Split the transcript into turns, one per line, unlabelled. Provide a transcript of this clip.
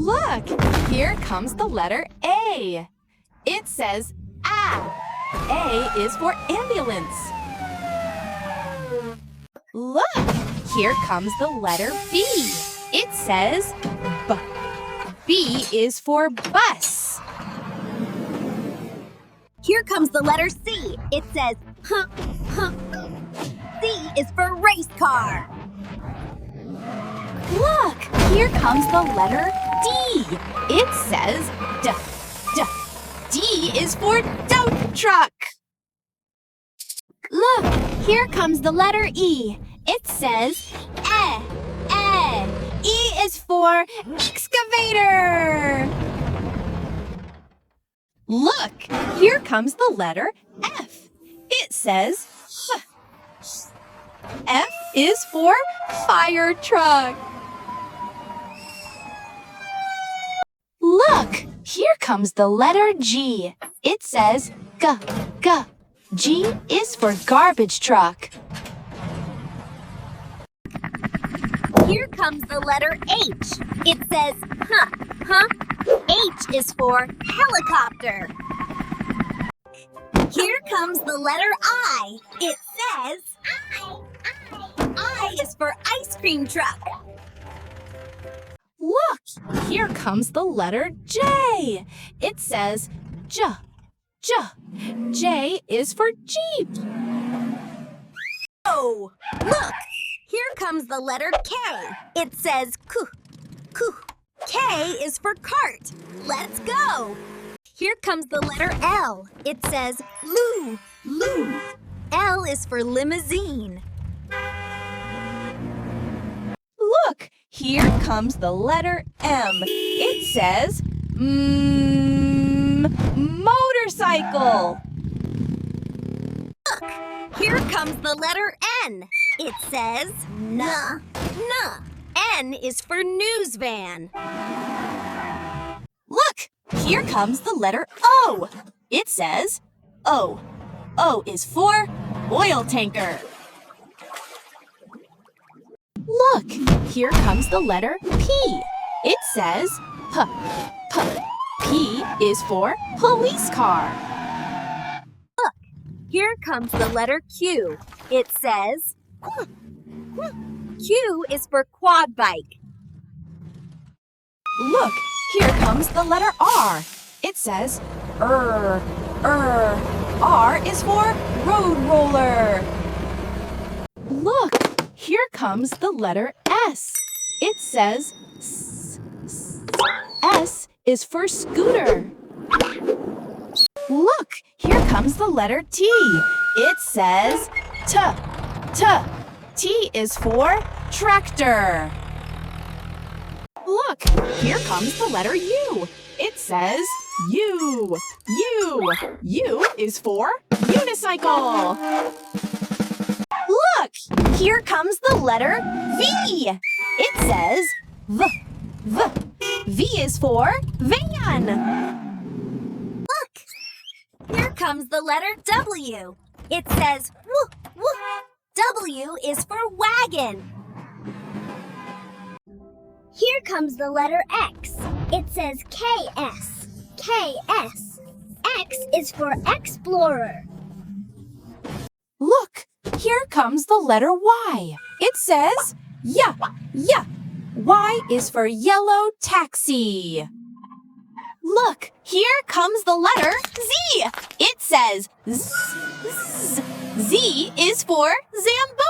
Look, here comes the letter A. It says A. A is for ambulance. Look, here comes the letter B. It says B. B is for bus.
Here comes the letter C. It says C is for race car.
Look, here comes the letter D. It says D. D. D is for dump truck.
Look, here comes the letter E. It says E. E is for excavator.
Look, here comes the letter F. It says F. F is for fire truck. Look, here comes the letter G. It says G. G. G is for garbage truck.
Here comes the letter H. It says H is for helicopter. Here comes the letter I. It says I is for ice cream truck.
Look, here comes the letter J. It says J. J. J is for Jeep.
Oh, look, here comes the letter K. It says K. K is for cart. Let's go. Here comes the letter L. It says Loo. L is for limousine.
Look, here comes the letter M. It says motorcycle.
Look, here comes the letter N. It says N. N is for news van.
Look, here comes the letter O. It says O. O is for oil tanker. Look, here comes the letter P. It says P. P is for police car.
Look, here comes the letter Q. It says Q is for quad bike.
Look, here comes the letter R. It says R is for road roller. Look, here comes the letter S. It says S is for scooter. Look, here comes the letter T. It says T. T is for tractor. Look, here comes the letter U. It says U. U is for unicycle. Look, here comes the letter V. It says V. V is for van.
Look, here comes the letter W. It says W is for wagon. Here comes the letter X. It says KS. X is for explorer.
Look, here comes the letter Y. It says yeah. Y is for yellow taxi. Look, here comes the letter Z. It says Z is for Zamboni.